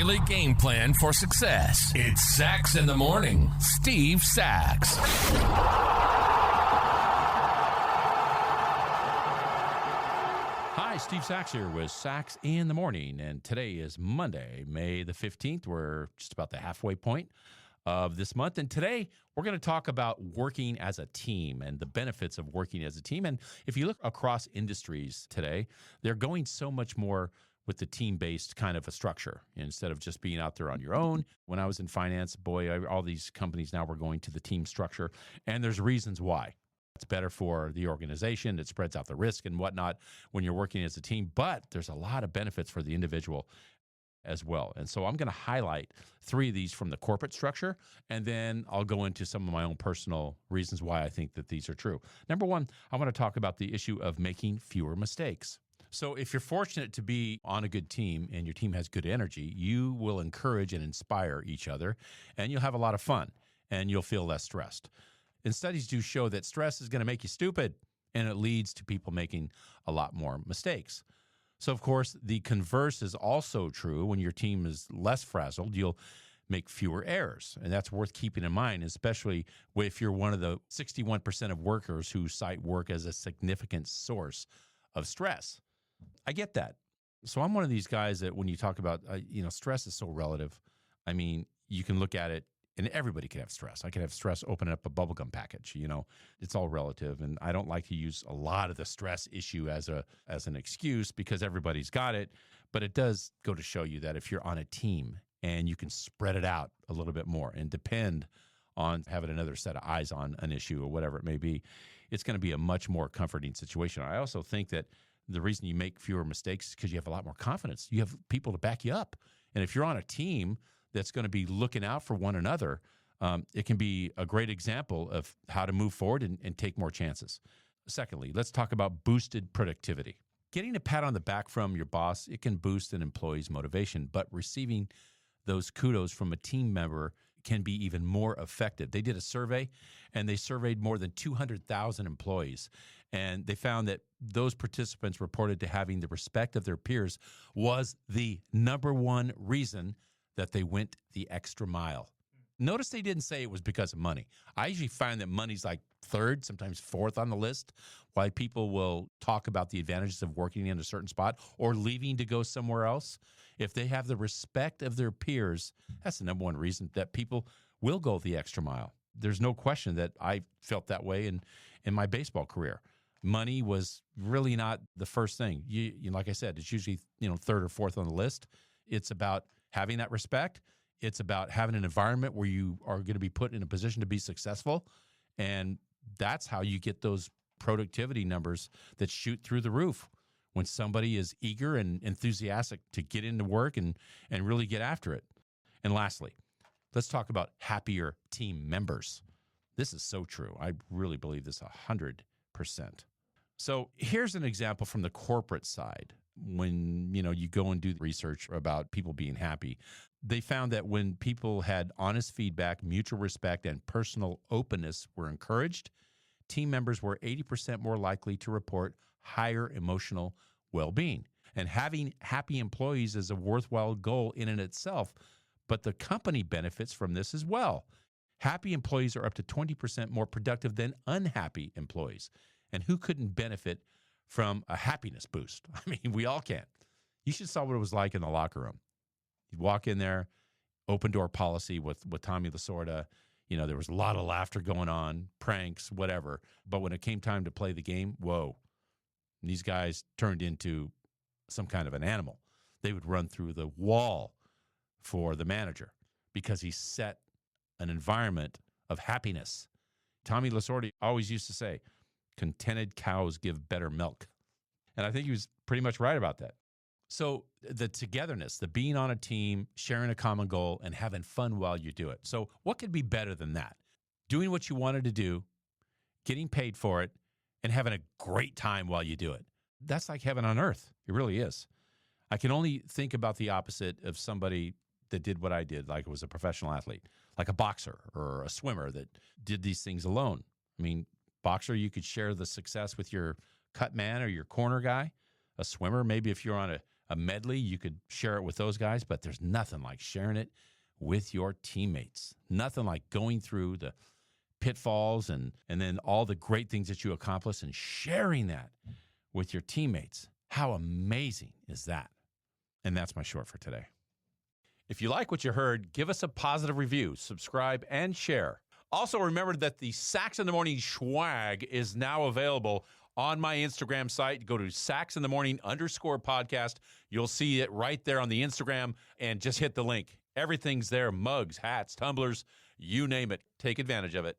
daily game plan for success. It's Sachs in the Morning. Steve Sachs. Hi, Steve Sachs here with Sachs in the Morning, and today is Monday, May the 15th. We're just about the halfway point of this month, and today we're going to talk about working as a team and the benefits of working as a team. And if you look across industries today, they're going so much more with the team-based kind of a structure instead of just being out there on your own. When I was in finance, all these companies now were going to the team structure, and there's reasons why. It's better for the organization. It spreads out the risk and whatnot when you're working as a team, but there's a lot of benefits for the individual as well. And so I'm going to highlight 3 of these from the corporate structure, and then I'll go into some of my own personal reasons why I think that these are true. Number 1, I want to talk about the issue of making fewer mistakes. So if you're fortunate to be on a good team and your team has good energy, you will encourage and inspire each other, and you'll have a lot of fun, and you'll feel less stressed. And studies do show that stress is going to make you stupid, and it leads to people making a lot more mistakes. So, of course, the converse is also true. When your team is less frazzled, you'll make fewer errors. And that's worth keeping in mind, especially if you're one of the 61% of workers who cite work as a significant source of stress. I get that. So I'm one of these guys that when you talk about, stress is so relative. I mean, you can look at it, and everybody can have stress. I can have stress opening up a bubblegum package. It's all relative. And I don't like to use a lot of the stress issue as an excuse because everybody's got it. But it does go to show you that if you're on a team and you can spread it out a little bit more and depend on having another set of eyes on an issue or whatever it may be, it's going to be a much more comforting situation. I also think that the reason you make fewer mistakes is because you have a lot more confidence. You have people to back you up. And if you're on a team that's going to be looking out for one another, it can be a great example of how to move forward and take more chances. Secondly, let's talk about boosted productivity. Getting a pat on the back from your boss, it can boost an employee's motivation, but receiving those kudos from a team member can be even more effective. They did a survey, and they surveyed more than 200,000 employees, and they found that those participants reported to having the respect of their peers was the number one reason that they went the extra mile. Notice they didn't say it was because of money. I usually find that money's like 3rd, sometimes 4th on the list, why people will talk about the advantages of working in a certain spot or leaving to go somewhere else. If they have the respect of their peers, that's the number one reason that people will go the extra mile. There's no question that I felt that way in my baseball career. Money was really not the first thing. You like I said, it's usually 3rd or 4th on the list. It's about having that respect. It's about having an environment where you are going to be put in a position to be successful. And that's how you get those productivity numbers that shoot through the roof when somebody is eager and enthusiastic to get into work and really get after it. And lastly, let's talk about happier team members. This is so true. I really believe this 100%. So here's an example from the corporate side. When you go and do research about people being happy, they found that when people had honest feedback, mutual respect, and personal openness were encouraged, team members were 80% more likely to report higher emotional well-being. And having happy employees is a worthwhile goal in and itself, but the company benefits from this as well. Happy employees are up to 20% more productive than unhappy employees. And who couldn't benefit from a happiness boost? I mean, we all can. You should saw what it was like in the locker room. You'd walk in there, open door policy with Tommy Lasorda. There was a lot of laughter going on, pranks, whatever. But when it came time to play the game, whoa, these guys turned into some kind of an animal. They would run through the wall for the manager because he set an environment of happiness. Tommy Lasorda always used to say, contented cows give better milk. And I think he was pretty much right about that. So the togetherness, the being on a team, sharing a common goal, and having fun while you do it. So what could be better than that? Doing what you wanted to do, getting paid for it, and having a great time while you do it. That's like heaven on earth. It really is. I can only think about the opposite of somebody that did what I did, like it was a professional athlete, like a boxer or a swimmer that did these things alone. I mean, boxer, you could share the success with your cut man or your corner guy. A swimmer, maybe if you're on a medley. You could share it with those guys, but there's nothing like sharing it with your teammates. Nothing like going through the pitfalls and then all the great things that you accomplish and sharing that with your teammates. How amazing is that? And that's my short for today. If you like what you heard, give us a positive review, subscribe, and share. Also, remember that the Sax in the Morning swag is now available on my Instagram site. Go to saxinthemorning_podcast. You'll see it right there on the Instagram, and just hit the link. Everything's there, mugs, hats, tumblers, you name it. Take advantage of it.